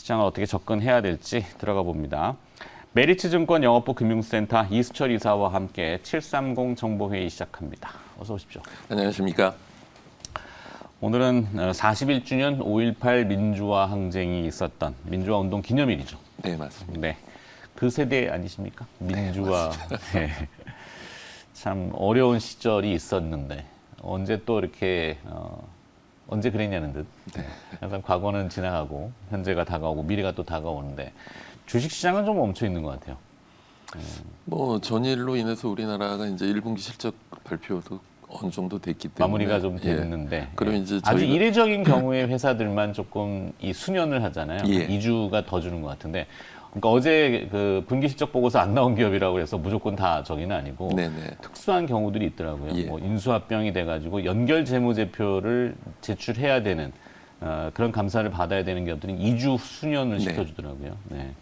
시장을 어떻게 접근해야 될지 들어가 봅니다. 메리츠증권 영업부 금융센터 이수철 이사와 함께 730 정보회의 시작합니다. 어서 오십시오. 안녕하십니까. 오늘은 41주년 5.18 민주화 항쟁이 있었던 민주화 운동 기념일이죠. 네, 맞습니다. 네, 그 세대 아니십니까? 민주화. 네, 참 어려운 시절이 있었는데 언제 또 이렇게 언제 그랬냐는 듯. 항상 과거는 지나가고 현재가 다가오고 미래가 또 다가오는데 주식시장은 좀 멈춰 있는 것 같아요. 뭐 전일로 인해서 우리나라가 이제 1분기 실적 발표도 어느 정도 됐기 때문에 마무리가 좀 됐는데 그럼 이제 아주 이례적인 경우에 회사들만 조금 이 수년을 하잖아요. 예. 2주가 더 주는 것 같은데 그러니까 어제 그 분기 실적 보고서 안 나온 기업이라고 해서 무조건 다 저기는 아니고 네네. 특수한 경우들이 있더라고요. 예. 뭐 인수합병이 돼가지고 연결 재무제표를 제출해야 되는 그런 감사를 받아야 되는 기업들은 2주 수년을 네. 시켜주더라고요. 네.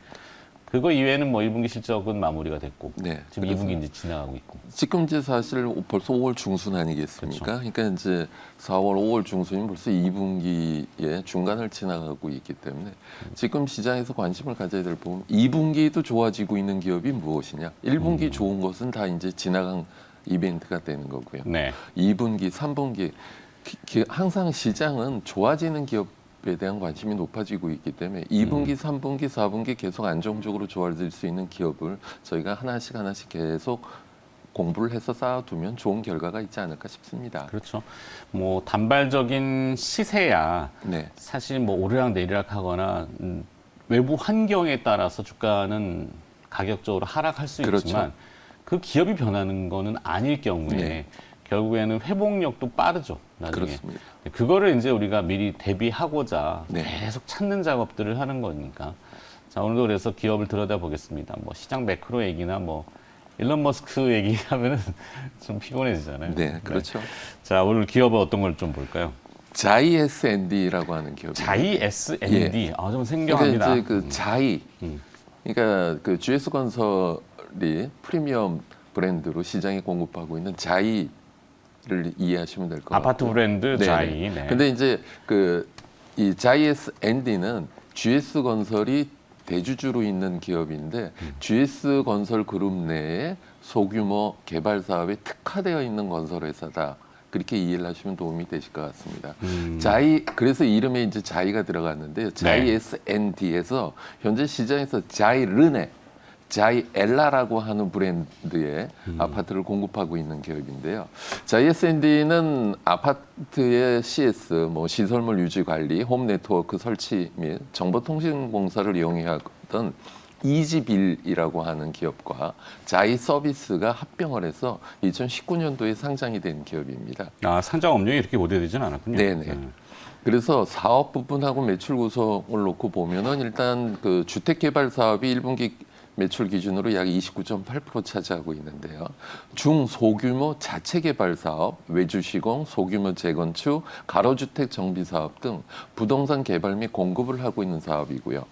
그거 이외에는 뭐 1분기 실적은 마무리가 됐고 네, 지금 2분기 이제 지나가고 있고. 지금 이제 사실 벌써 5월 중순 아니겠습니까? 그렇죠. 그러니까 이제 4월, 5월 중순이면 벌써 2분기의 중간을 지나가고 있기 때문에 지금 시장에서 관심을 가져야 될 부분 2분기도 좋아지고 있는 기업이 무엇이냐? 1분기 좋은 것은 다 이제 지나간 이벤트가 되는 거고요. 네. 2분기, 3분기 항상 시장은 좋아지는 기업에 대한 관심이 높아지고 있기 때문에 2분기, 3분기, 4분기 계속 안정적으로 좋아질 수 있는 기업을 저희가 하나씩 계속 공부를 해서 쌓아두면 좋은 결과가 있지 않을까 싶습니다. 그렇죠. 뭐 단발적인 시세야 네, 사실 뭐 오르락 내리락 하거나 외부 환경에 따라서 주가는 가격적으로 하락할 수 그렇죠. 있지만 그 기업이 변하는 거는 아닐 경우에 네. 결국에는 회복력도 빠르죠. 나중에. 그렇습니다. 그거를 이제 우리가 미리 대비하고자 네. 계속 찾는 작업들을 하는 거니까. 자, 오늘도 그래서 기업을 들여다보겠습니다. 뭐 시장 매크로 얘기나 뭐 일론 머스크 얘기하면은 좀 피곤해지잖아요. 네, 그렇죠. 자, 오늘 기업은 어떤 걸 좀 볼까요? 자이 S&D라고 하는 기업. 자이 S&D. 아, 좀 생경합니다. 그러니까 이제 그 자이, 그러니까 그 GS 건설이 프리미엄 브랜드로 시장에 공급하고 있는 자이를 이해하시면 될 것 같아요. 아파트 브랜드 자이. 네. 근데 이제 이 자이 S&D는 GS 건설이 대주주로 있는 기업인데 GS 건설 그룹 내에 소규모 개발 사업에 특화되어 있는 건설 회사다. 그렇게 이해를 하시면 도움이 되실 것 같습니다. 자이, 그래서 이름에 이제 자이가 들어갔는데요. 자이 네. S&D에서 현재 시장에서 자이 르네, 자이 엘라라고 하는 브랜드의 아파트를 공급하고 있는 기업인데요. 자이 S&D는 아파트의 CS, 뭐 시설물 유지 관리, 홈 네트워크 설치 및 정보통신공사를 이용하던 이지빌이라고 하는 기업과 자이 서비스가 합병을 해서 2019년도에 상장이 된 기업입니다. 아, 상장 업력이 이렇게 오래되지는 않았군요. 네네. 그래서 사업 부분하고 매출 구성을 놓고 보면은 일단 그 주택 개발 사업이 1분기 매출 기준으로 약 29.8% 차지하고 있는데요. 중소규모 자체 개발 사업, 외주 시공, 소규모 재건축, 가로주택 정비 사업 등 부동산 개발 및 공급을 하고 있는 사업이고요.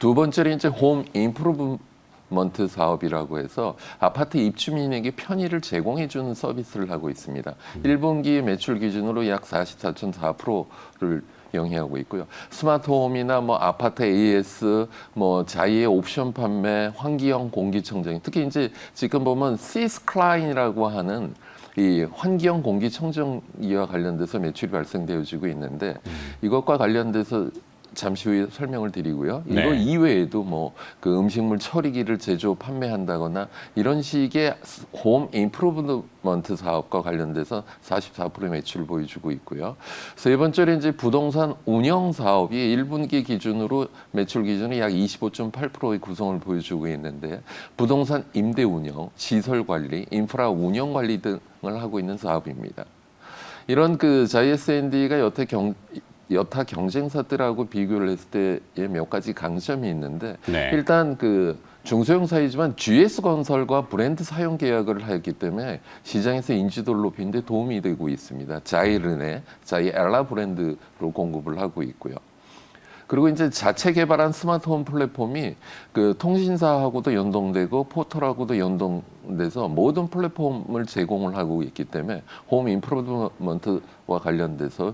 두 번째는 이제 홈 임프루브먼트 사업이라고 해서 아파트 입주민에게 편의를 제공해 주는 서비스를 하고 있습니다. 1분기 매출 기준으로 약 44.4%를 영위하고 있고요. 스마트홈이나 뭐 아파트 AS, 뭐 자이의 옵션 판매, 환기형 공기청정, 특히 이제 지금 보면 시스클라인이라고 하는 이 환기형 공기청정기와 관련돼서 매출이 발생되어지고 있는데 이것과 관련돼서 잠시 후에 설명을 드리고요. 이거 네. 이외에도 뭐 그 음식물 처리기를 제조 판매한다거나 이런 식의 홈 임프루브먼트 사업과 관련돼서 44% 매출을 보여주고 있고요. 세 번째로 이제 부동산 운영 사업이 1분기 기준으로 매출 기준이 약 25.8%의 구성을 보여주고 있는데 부동산 임대 운영, 시설 관리, 인프라 운영 관리 등을 하고 있는 사업입니다. 이런 그 자이 S&D가 여타 경쟁사들하고 비교를 했을 때에 몇 가지 강점이 있는데 네. 일단 그 중소형 사이지만 GS 건설과 브랜드 사용 계약을 하였기 때문에 시장에서 인지도를 높이는 데 도움이 되고 있습니다. 자이 르네, 자이 엘라 브랜드로 공급을 하고 있고요. 그리고 이제 자체 개발한 스마트홈 플랫폼이 그 통신사하고도 연동되고 포털하고도 연동돼서 모든 플랫폼을 제공을 하고 있기 때문에 홈 임프루브먼트와 관련돼서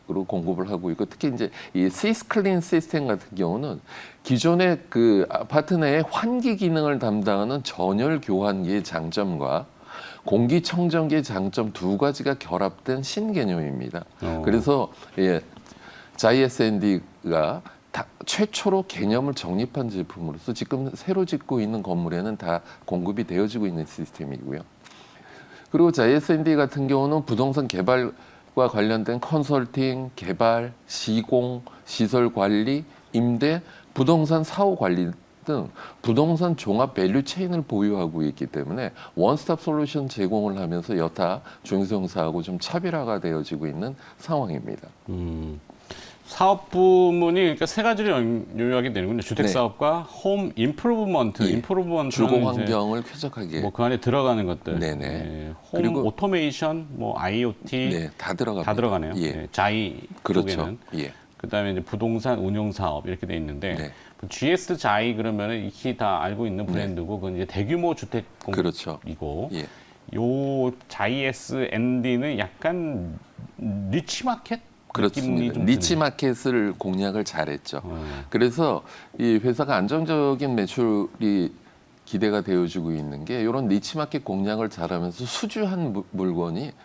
으로 공급을 하고 있고 특히 이제 이 시스클린 시스템 같은 경우는 기존의 그 아파트 내의 환기 기능을 담당하는 전열 교환기의 장점과 공기청정기의 장점 두 가지가 결합된 신개념입니다. 그래서 예, JS&D가 최초로 개념을 정립한 제품으로서 지금 새로 짓고 있는 건물에는 다 공급이 되어지고 있는 시스템이고요. 그리고 JS&D 같은 경우는 부동산 개발과 관련된 컨설팅, 개발, 시공, 시설 관리, 임대, 부동산 사후 관리 등 부동산 종합 밸류 체인을 보유하고 있기 때문에 원스톱 솔루션 제공을 하면서 여타 중소형사하고 좀 차별화가 되어지고 있는 상황입니다. 사업 부문이 그러니까 세 가지를 요약이 되는군요. 주택 네. 사업과 홈 임프루브먼트, 예. 임프루브먼트 주거 환경을 쾌적하게 뭐 그 안에 들어가는 것들. 네네. 예, 홈 그리고 오토메이션, 뭐 IoT 네, 다 들어갑니다. 다 들어가네요. 예. 예, 자이 그렇죠. 쪽에는. 예. 그다음에 이제 부동산 운용 사업 이렇게 돼 있는데 네. GS 자이 그러면은 익히 다 알고 있는 브랜드고 그건 이제 대규모 주택 그렇죠. 공급이고 예. 요 JS&D는 약간 니치 마켓 느낌이 그렇습니다. 좀 니치 드네요. 마켓을 공략을 잘했죠. 그래서 이 회사가 안정적인 매출이 기대가 되어지고 있는 게 이런 니치 마켓 공략을 잘하면서 수주한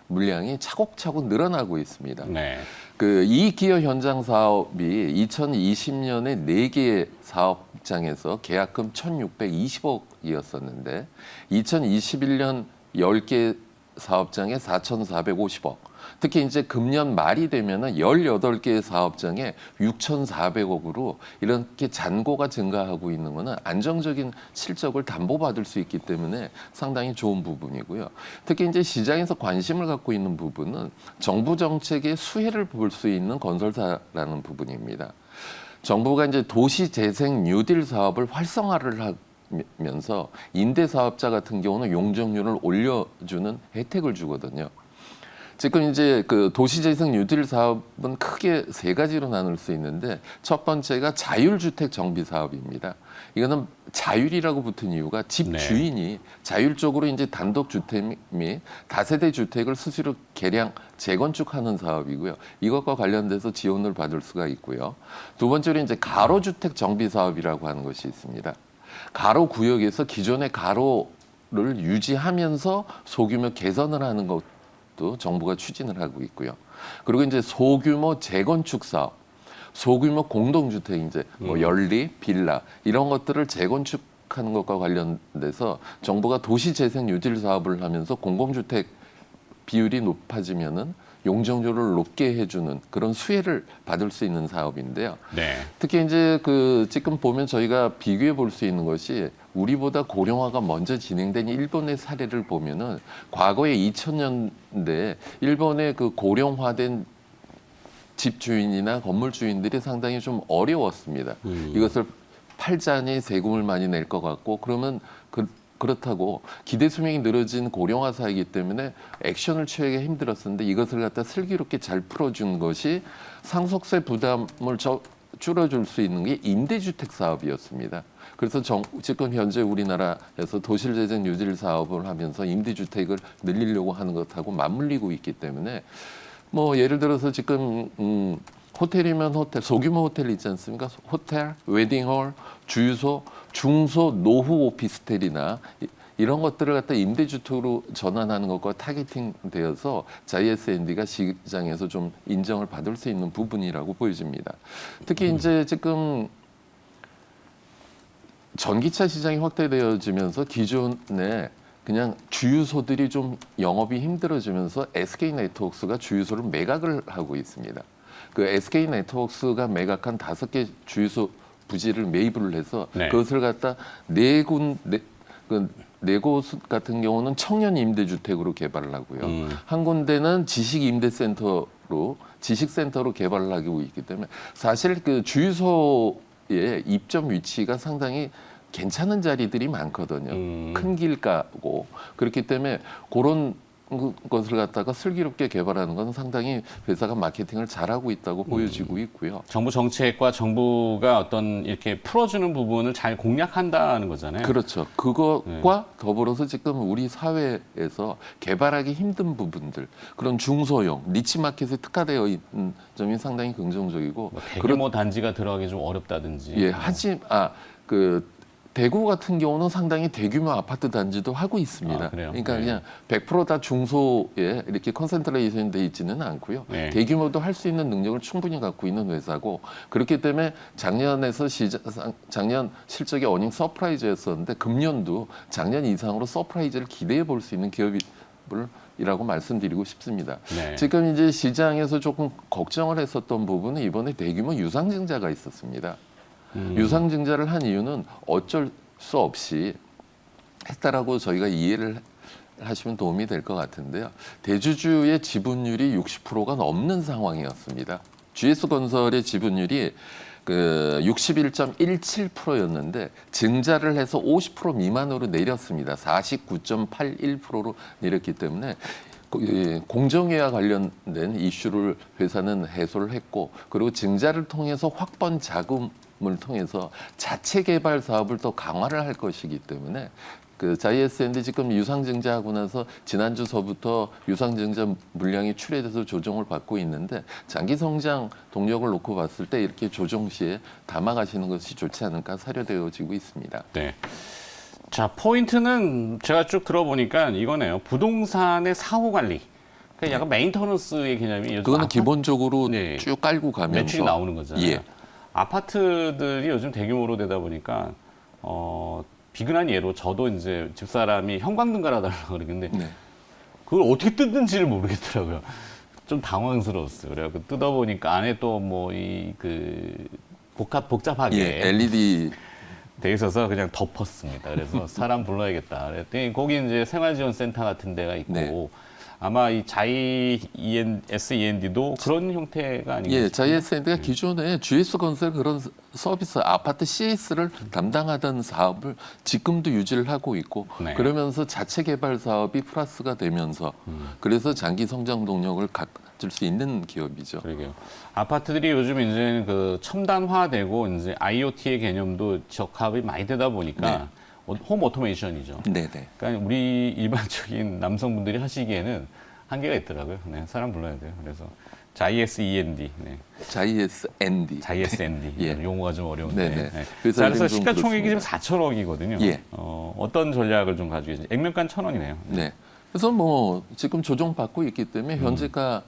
물량이 차곡차곡 늘어나고 있습니다. 네. 그 이 기업 현장 사업이 2020년에 4개의 사업장에서 계약금 1,620억이었었는데 2021년 10개 사업장에 4,450억. 특히 이제 금년 말이 되면은 18개의 사업장에 6,400억으로 이렇게 잔고가 증가하고 있는 거는 안정적인 실적을 담보받을 수 있기 때문에 상당히 좋은 부분이고요. 특히 이제 시장에서 관심을 갖고 있는 부분은 정부 정책의 수혜를 볼 수 있는 건설사라는 부분입니다. 정부가 이제 도시재생 뉴딜 사업을 활성화를 하면서 임대 사업자 같은 경우는 용적률을 올려주는 혜택을 주거든요. 지금 이제 그 도시재생 뉴딜 사업은 크게 세 가지로 나눌 수 있는데 첫 번째가 자율주택 정비 사업입니다. 이거는 자율이라고 붙은 이유가 집 네. 주인이 자율적으로 이제 단독 주택 및 다세대 주택을 스스로 개량 재건축하는 사업이고요. 이것과 관련돼서 지원을 받을 수가 있고요. 두 번째로 이제 가로주택 정비 사업이라고 하는 것이 있습니다. 가로 구역에서 기존의 가로를 유지하면서 소규모 개선을 하는 것. 도 정부가 추진을 하고 있고요. 그리고 이제 소규모 재건축 사업, 소규모 공동주택 이제 뭐 연립, 빌라 이런 것들을 재건축하는 것과 관련돼서 정부가 도시재생 뉴딜 사업을 하면서 공공주택 비율이 높아지면은 용적률을 높게 해주는 그런 수혜를 받을 수 있는 사업인데요. 네. 특히 이제 그 지금 보면 저희가 비교해 볼 수 있는 것이 우리보다 고령화가 먼저 진행된 일본의 사례를 보면은 과거에 2000년대 일본의 그 고령화된 집 주인이나 건물 주인들이 상당히 좀 어려웠습니다. 이것을 팔자니 세금을 많이 낼 것 같고 그러면 그렇다고 기대 수명이 늘어진 고령화 사이기 때문에 액션을 취하기가 힘들었었는데 이것을 갖다 슬기롭게 잘 풀어준 것이 상속세 부담을 줄여줄 수 있는 게 임대주택 사업이었습니다. 그래서 지금 현재 우리나라에서 도시재생 뉴딜 사업을 하면서 임대주택을 늘리려고 하는 것하고 맞물리고 있기 때문에 뭐 예를 들어서 지금 호텔이면 호텔, 소규모 호텔 있지 않습니까? 호텔, 웨딩홀, 주유소, 중소 노후 오피스텔이나 이런 것들을 갖다 임대주택으로 전환하는 것과 타겟팅 되어서 JS&D가 시장에서 좀 인정을 받을 수 있는 부분이라고 보여집니다. 특히 이제 지금 전기차 시장이 확대되어지면서 기존에 그냥 주유소들이 좀 영업이 힘들어지면서 SK네트워크스가 주유소를 매각을 하고 있습니다. 그 SK네트워크스가 매각한 5개 주유소 부지를 매입을 해서 네. 그것을 갖다 네 곳 같은 경우는 청년 임대주택으로 개발을 하고요. 한 군데는 지식센터로 개발을 하고 있기 때문에 사실 그 주유소의 입점 위치가 상당히 괜찮은 자리들이 많거든요. 큰 길가고 그렇기 때문에 그런 것을 갖다가 슬기롭게 개발하는 건 상당히 회사가 마케팅을 잘하고 있다고 보여지고 있고요. 정부 정책과 정부가 어떤 이렇게 풀어주는 부분을 잘 공략한다는 거잖아요. 그렇죠. 그것과 더불어서 지금 우리 사회에서 개발하기 힘든 부분들, 그런 중소형 니치 마켓에 특화되어 있는 점이 상당히 긍정적이고. 뭐 대규모 단지가 들어가기 좀 어렵다든지. 예, 그 대구 같은 경우는 상당히 대규모 아파트 단지도 하고 있습니다. 아, 그래요? 그러니까 네. 그냥 100%다 중소에 이렇게 컨센트레이션 돼 있지는 않고요. 네. 대규모도 할 수 있는 능력을 충분히 갖고 있는 회사고, 그렇기 때문에 작년 실적이 어닝 서프라이즈였었는데 금년도 작년 이상으로 서프라이즈를 기대해 볼 수 있는 기업이라고 말씀드리고 싶습니다. 네. 지금 이제 시장에서 조금 걱정을 했었던 부분은 이번에 대규모 유상증자가 있었습니다. 유상증자를 한 이유는 어쩔 수 없이 했다라고 저희가 이해를 하시면 도움이 될 것 같은데요. 대주주의 지분율이 60%가 넘는 상황이었습니다. GS건설의 지분율이 그 61.17%였는데 증자를 해서 50% 미만으로 내렸습니다. 49.81%로 내렸기 때문에 공정위와 관련된 이슈를 회사는 해소를 했고, 그리고 증자를 통해서 확번 자금을 통해서 자체 개발 사업을 더 강화를 할 것이기 때문에 그 자이에스앤디 지금 유상증자하고 나서 지난주서부터 유상증자 물량이 출회돼서 조정을 받고 있는데, 장기 성장 동력을 놓고 봤을 때 이렇게 조정 시에 담아가시는 것이 좋지 않을까 사료되어지고 있습니다. 네. 자, 포인트는 제가 쭉 들어보니까 이거네요. 부동산의 사후 관리. 그러니까 약간 메인터넌스의 개념이 요즘 그거는 기본적으로 네. 쭉 깔고 가면서 매출이 나오는 거잖아요. 예. 아파트들이 요즘 대규모로 되다 보니까 비근한 예로 저도 이제 집사람이 형광등 갈아달라고 그러는데 네. 그걸 어떻게 뜯는지를 모르겠더라고요. 좀 당황스러웠어요. 그래갖고 뜯어보니까 안에 또 뭐 복잡하게 예, LED 돼 있어서 그냥 덮었습니다. 그래서 사람 불러야겠다. 그랬더니 거기 이제 생활지원센터 같은 데가 있고 네. 아마 이 SEND도 그런 형태가 아닌가 예, 싶어요. 자이에스앤디가 기존에 GS건설 그런 서비스 아파트 CS를 담당하던 사업을 지금도 유지를 하고 있고, 네. 그러면서 자체 개발 사업이 플러스가 되면서 그래서 장기 성장 동력을 가질 수 있는 기업이죠. 그러게요. 아파트들이 요즘 이제 그 첨단화되고 이제 IoT의 개념도 적합이 많이 되다 보니까 홈 오토메이션이죠. 네네. 그러니까 우리 일반적인 남성분들이 하시기에는 한계가 있더라고요. 네, 사람 불러야 돼요. 그래서 JSEND, 네. JSND 예. 용어가 좀 어려운데. 네네. 네. 그래서 자, 그래서 좀 시가총액이 지금 그렇습니다. 4천억이거든요. 예. 어떤 전략을 좀 가지고 계신지. 액면가 1,000원이네요. 네. 그래서 뭐 지금 조정 받고 있기 때문에 현재가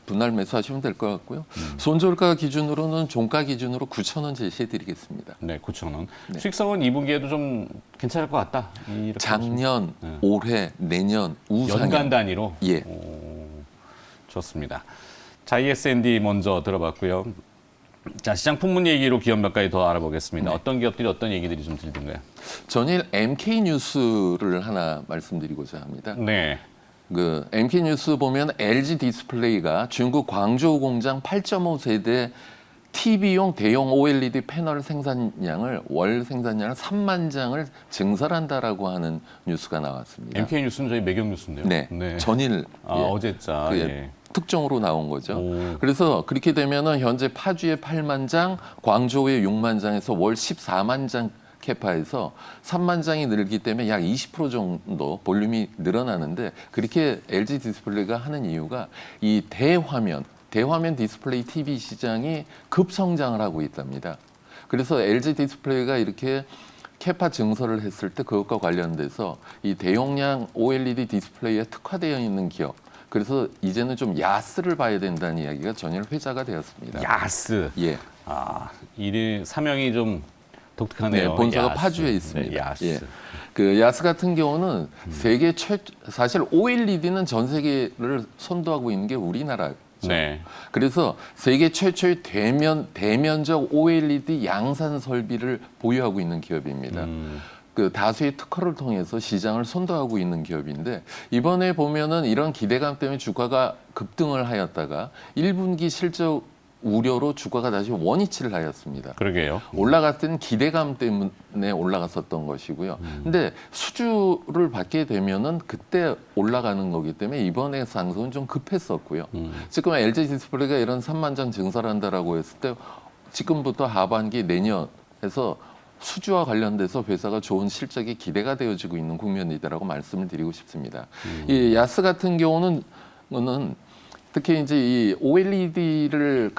분할 매수하시면 될 것 같고요. 손절가 기준으로는 종가 기준으로 9,000원 제시해드리겠습니다. 네, 9,000원. 네. 수익성은 2분기에도 좀 괜찮을 것 같다. 이렇게 작년, 네. 올해, 내년, 우상향. 연간 단위로. 예. 좋습니다. 자, ESND 먼저 들어봤고요. 자, 시장 풍문 얘기로 기업 몇 가지 더 알아보겠습니다. 네. 어떤 기업들이 어떤 얘기들이 좀 들리던가요? 전일 MK 뉴스를 하나 말씀드리고자 합니다. 네. 그 MK 뉴스 보면 LG 디스플레이가 중국 광저우 공장 8.5세대 TV용 대형 OLED 패널 생산량을 월 생산량을 3만 장을 증설한다라고 하는 뉴스가 나왔습니다. MK 뉴스는 저희 매경 뉴스인데요. 네, 전일 아, 예, 어제자. 그 예. 특종으로 나온 거죠. 오. 그래서 그렇게 되면은 현재 파주에 8만 장, 광저우에 6만 장에서 월 14만 장 캐파에서 3만 장이 늘기 때문에 약 20% 정도 볼륨이 늘어나는데, 그렇게 LG 디스플레이가 하는 이유가 이 대화면 디스플레이 TV 시장이 급성장을 하고 있답니다. 그래서 LG 디스플레이가 이렇게 캐파 증설을 했을 때 그것과 관련돼서 이 대용량 OLED 디스플레이에 특화되어 있는 기업, 그래서 이제는 좀 야스를 봐야 된다는 이야기가 전일 회자가 되었습니다. 야스. 예. 아, 일이 사명이 좀 독특하네요. 네, 본사가 야스. 파주에 있습니다. 네, 야스. 예. 그 야스 같은 경우는 세계 사실 OLED는 전 세계를 선도하고 있는 게 우리나라죠. 네. 그래서 세계 최초의 대면적 OLED 양산 설비를 보유하고 있는 기업입니다. 그 다수의 특허를 통해서 시장을 선도하고 있는 기업인데, 이번에 보면은 이런 기대감 때문에 주가가 급등을 하였다가 1분기 실적 우려로 주가가 다시 원위치를 하였습니다. 그러게요. 올라갔을 때는 기대감 때문에 올라갔었던 것이고요. 근데 수주를 받게 되면은 그때 올라가는 거기 때문에 이번에 상승은 좀 급했었고요. 지금 LG 디스플레이가 이런 3만 장 증설한다라고 했을 때 지금부터 하반기 내년에서 수주와 관련돼서 회사가 좋은 실적이 기대가 되어지고 있는 국면이다라고 말씀을 드리고 싶습니다. 이 야스 같은 경우는 특히 이제 이 OLED를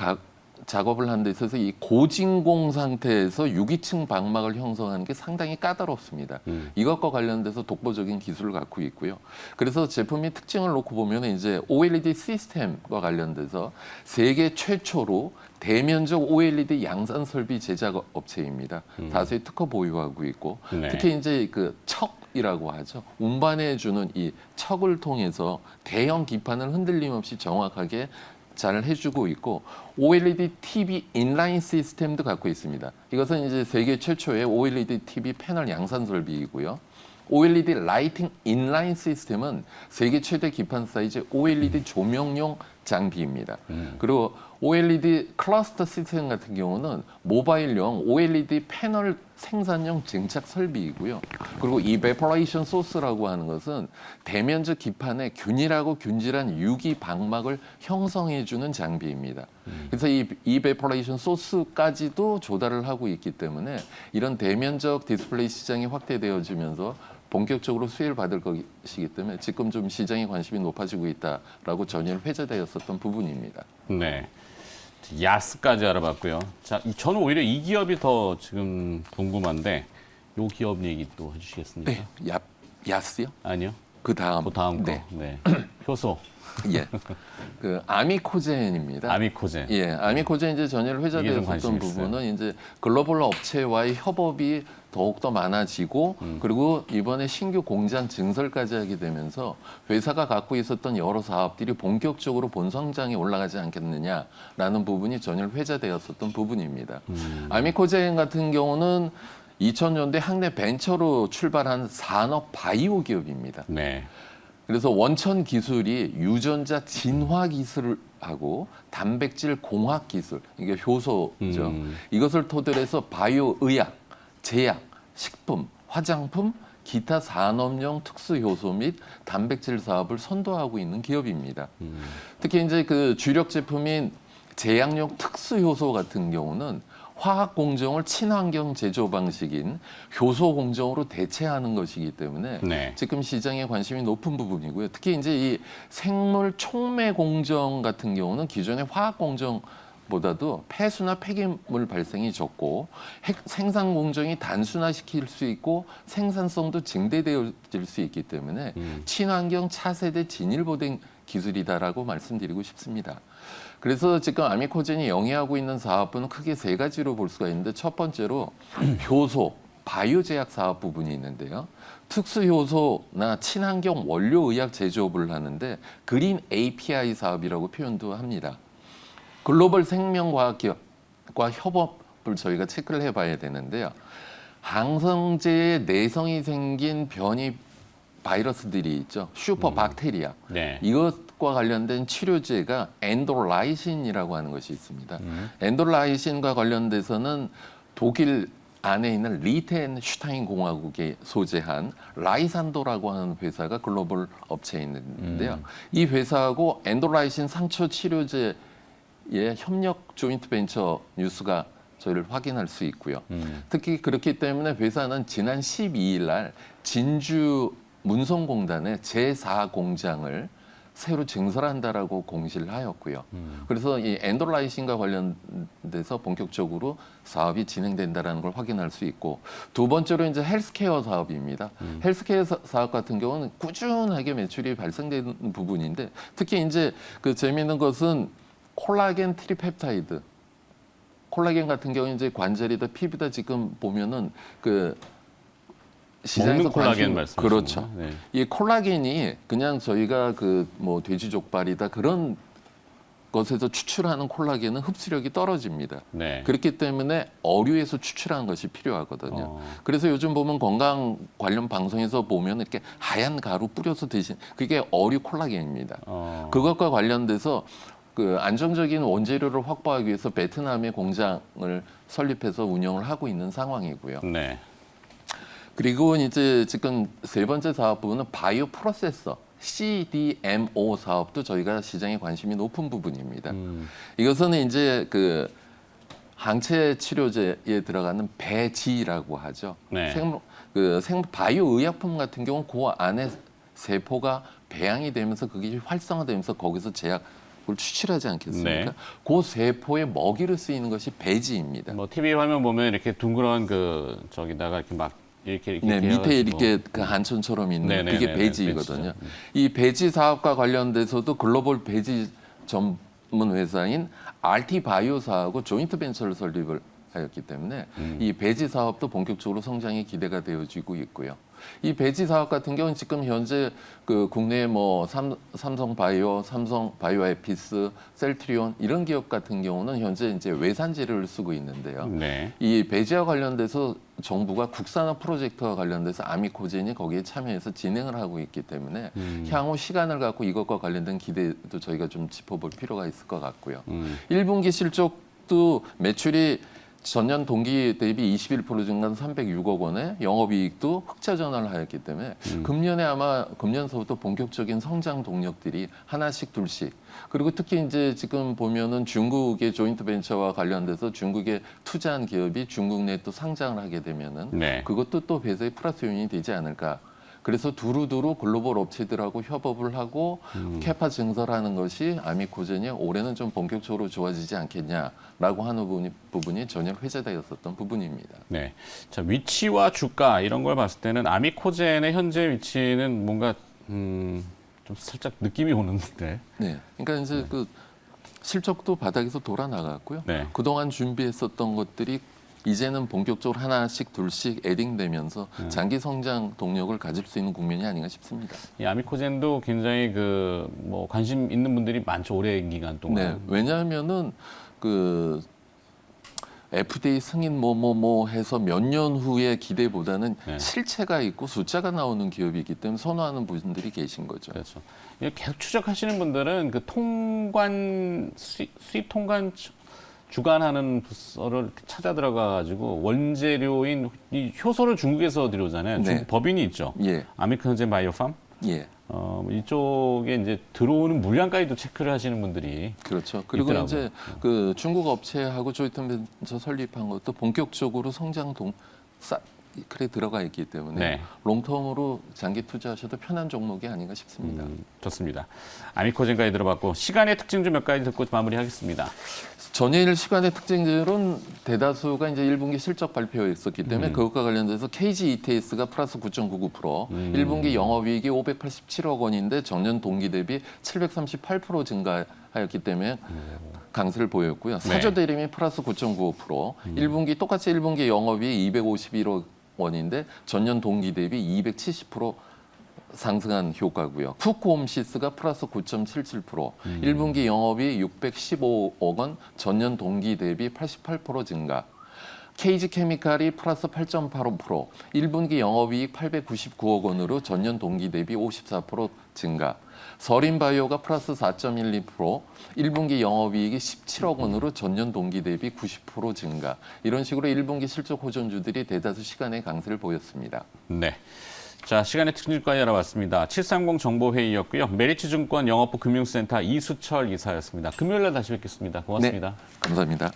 작업을 하는 데 있어서 이 고진공 상태에서 유기층 방막을 형성하는 게 상당히 까다롭습니다. 이것과 관련돼서 독보적인 기술을 갖고 있고요. 그래서 제품의 특징을 놓고 보면 이제 OLED 시스템과 관련돼서 세계 최초로 대면적 OLED 양산 설비 제작 업체입니다. 다수의 특허 보유하고 있고 네. 특히 이제 그 척이라고 하죠. 운반해주는 이 척을 통해서 대형 기판을 흔들림 없이 정확하게 잘 해주고 있고 OLED TV 인라인 시스템도 갖고 있습니다. 이것은 이제 세계 최초의 OLED TV 패널 양산 설비이고요. OLED 라이팅 인라인 시스템은 세계 최대 기판 사이즈 OLED 조명용 장비입니다. 그리고 OLED 클러스터 시스템 같은 경우는 모바일용 OLED 패널 생산용 증착 설비이고요. 그리고 이베퍼레이션 소스라고 하는 것은 대면적 기판에 균일하고 균질한 유기 방막을 형성해주는 장비입니다. 그래서 이 이베퍼레이션 소스까지도 조달을 하고 있기 때문에 이런 대면적 디스플레이 시장이 확대되어지면서 본격적으로 수혜를 받을 것이기 때문에 지금 좀 시장에 관심이 높아지고 있다라고 전일 회자되었었던 부분입니다. 네. 야스까지 알아봤고요. 자, 저는 오히려 이 기업이 더 지금 궁금한데 요 기업 얘기 또 해주시겠습니까? 네, 야스요? 아니요. 그 다음. 그 다음 거. 네. 네. 효소. 예. 그 아미코젠입니다. 아미코젠. 예, 아미코젠 이제 전일 이게 좀 회자되었었던 관심 부분은 이제 글로벌 업체와의 협업이 더욱더 많아지고 그리고 이번에 신규 공장 증설까지 하게 되면서 회사가 갖고 있었던 여러 사업들이 본격적으로 본성장에 올라가지 않겠느냐라는 부분이 전일 회자되었었던 부분입니다. 아미코젠 같은 경우는 2000년대 학내 벤처로 출발한 산업 바이오 기업입니다. 네. 그래서 원천 기술이 유전자 진화 기술하고 단백질 공학 기술, 이게 효소죠. 이것을 토대로 해서 바이오 의약, 제약, 식품, 화장품, 기타 산업용 특수 효소 및 단백질 사업을 선도하고 있는 기업입니다. 특히 이제 그 주력 제품인 제약용 특수 효소 같은 경우는 화학 공정을 친환경 제조 방식인 효소 공정으로 대체하는 것이기 때문에 네. 지금 시장에 관심이 높은 부분이고요. 특히 이제 이 생물 촉매 공정 같은 경우는 기존의 화학 공정보다도 폐수나 폐기물 발생이 적고 생산 공정이 단순화시킬 수 있고 생산성도 증대되어질 수 있기 때문에 친환경 차세대 진일보된 기술이다라고 말씀드리고 싶습니다. 그래서 지금 아미코젠이 영위하고 있는 사업은 크게 세 가지로 볼 수가 있는데 첫 번째로 효소, 바이오 제약 사업 부분이 있는데요. 특수 효소나 친환경 원료 의약 제조업을 하는데 그린 API 사업이라고 표현도 합니다. 글로벌 생명과학 기업과 협업을 저희가 체크를 해봐야 되는데요. 항생제에 내성이 생긴 변이 바이러스들이 있죠. 슈퍼박테리아. 네. 이것과 관련된 치료제가 엔돌라이신이라고 하는 것이 있습니다. 엔돌라이신과 관련돼서는 독일 안에 있는 리텐슈타인 공화국에 소재한 라이산도라고 하는 회사가 글로벌 업체에 있는데요. 이 회사하고 엔돌라이신 상처 치료제의 협력 조인트 벤처 뉴스가 저희를 확인할 수 있고요. 특히 그렇기 때문에 회사는 지난 12일 날 진주 문성공단의 제4 공장을 새로 증설한다라고 공시를 하였고요. 그래서 이 엔돌라이신과 관련돼서 본격적으로 사업이 진행된다라는 걸 확인할 수 있고 두 번째로 이제 헬스케어 사업입니다. 헬스케어 사업 같은 경우는 꾸준하게 매출이 발생되는 부분인데 특히 이제 그 재미있는 것은 콜라겐 트리펩타이드. 콜라겐 같은 경우는 이제 관절이다 피부다 지금 보면은 그 시장에서 먹는 콜라겐 말씀이시죠? 그렇죠. 네. 이 콜라겐이 그냥 저희가 그 뭐 돼지 족발이다 그런 것에서 추출하는 콜라겐은 흡수력이 떨어집니다. 네. 그렇기 때문에 어류에서 추출하는 것이 필요하거든요. 그래서 요즘 보면 건강 관련 방송에서 보면 이렇게 하얀 가루 뿌려서 드신 그게 어류 콜라겐입니다. 그것과 관련돼서 그 안정적인 원재료를 확보하기 위해서 베트남에 공장을 설립해서 운영을 하고 있는 상황이고요. 네. 그리고 이제 지금 세 번째 사업 부분은 바이오 프로세서 CDMO 사업도 저희가 시장에 관심이 높은 부분입니다. 이것은 이제 그 항체 치료제에 들어가는 배지라고 하죠. 네. 바이오 의약품 같은 경우는 그 안에 세포가 배양이 되면서 그게 활성화되면서 거기서 제약을 추출하지 않겠습니까? 네. 그 세포의 먹이로 쓰이는 것이 배지입니다. 뭐 TV 화면 보면 이렇게 둥그런 그 저기다가 이렇게 막 이렇게 네, 밑에 해가지고. 이렇게 그 한천처럼 있는 네네네네, 그게 배지거든요. 배지죠. 이 배지 사업과 관련돼서도 글로벌 배지 전문 회사인 RT 바이오사하고 조인트 벤처를 설립을 하였기 때문에 이 배지 사업도 본격적으로 성장이 기대가 되어지고 있고요. 이 배지 사업 같은 경우는 지금 현재 그 국내에 뭐 삼성 바이오, 삼성 바이오 에피스, 셀트리온 이런 기업 같은 경우는 현재 이제 외산 재료를 쓰고 있는데요. 네. 이 배지와 관련돼서 정부가 국산화 프로젝트와 관련돼서 아미코젠이 거기에 참여해서 진행을 하고 있기 때문에 향후 시간을 갖고 이것과 관련된 기대도 저희가 좀 짚어볼 필요가 있을 것 같고요. 1분기 실적도 매출이 전년 동기 대비 21% 증가한 306억 원에 영업이익도 흑자 전환을 하였기 때문에 금년에 아마 금년서부터 본격적인 성장 동력들이 하나씩 둘씩 그리고 특히 이제 지금 보면은 중국의 조인트 벤처와 관련돼서 중국에 투자한 기업이 중국 내에 또 상장을 하게 되면은 네. 그것도 또 배수의 플러스 요인이 되지 않을까. 그래서 두루두루 글로벌 업체들하고 협업을 하고 캐파 증설하는 것이 아미코젠이 올해는 좀 본격적으로 좋아지지 않겠냐라고 하는 부분이 전혀 회자되었었던 부분입니다. 네. 자, 위치와 주가 이런 걸 봤을 때는 아미코젠의 현재 위치는 뭔가 좀 살짝 느낌이 오는데. 네. 그러니까 이제 그 실적도 바닥에서 돌아 나갔고요. 네. 그동안 준비했었던 것들이 이제는 본격적으로 하나씩 둘씩 에딩되면서 장기 성장 동력을 가질 수 있는 국면이 아닌가 싶습니다. 이 아미코젠도 굉장히 그 뭐 관심 있는 분들이 많죠. 오랜 기간 동안. 네, 왜냐하면은 그 FDA 승인 뭐 해서 몇 년 후의 기대보다는 네. 실체가 있고 숫자가 나오는 기업이기 때문에 선호하는 분들이 계신 거죠. 그렇죠. 이거 계속 추적하시는 분들은 그 통관 수입 통관 주관하는 부서를 찾아 들어가가지고 원재료인 이 효소를 중국에서 들여오잖아요. 네. 중국 법인이 있죠. 예, 아미코젠 바이오팜. 예. 이쪽에 이제 들어오는 물량까지도 체크를 하시는 분들이 그렇죠. 그리고 있더라고요. 이제 그 중국 업체하고 조이트 벤처 설립한 것도 본격적으로 성장 사이클에 들어가 있기 때문에 네. 롱텀으로 장기 투자하셔도 편한 종목이 아닌가 싶습니다. 좋습니다. 아미코젠까지 들어봤고 시간의 특징 좀 몇 가지 듣고 마무리하겠습니다. 전일 시간의 특징들은 대다수가 이제 1분기 실적 발표였었기 때문에 그것과 관련돼서 KG ETS가 플러스 9.99%, 1분기 영업이익이 587억 원인데 전년 동기 대비 738% 증가하였기 때문에 강세를 보였고요. 사조 대림이 플러스 9.95%, 1분기 똑같이 1분기 영업이익 251억 원인데 전년 동기 대비 270% 상승한 효과고요. 푸크홈시스가 플러스 9.77%, 1분기 영업이 615억 원, 전년 동기 대비 88% 증가. KG케미칼이 플러스 8.85%, 1분기 영업이익 899억 원으로 전년 동기 대비 54% 증가. 서린바이오가 플러스 4.12%, 1분기 영업이익이 17억 원으로 전년 동기 대비 90% 증가. 이런 식으로 1분기 실적 호전주들이 대다수 시간의 강세를 보였습니다. 네. 자, 시간의 특징까지 알아봤습니다. 730 정보회의였고요. 메리츠증권 영업부 금융센터 이수철 이사였습니다. 금요일 날 다시 뵙겠습니다. 고맙습니다. 네, 감사합니다.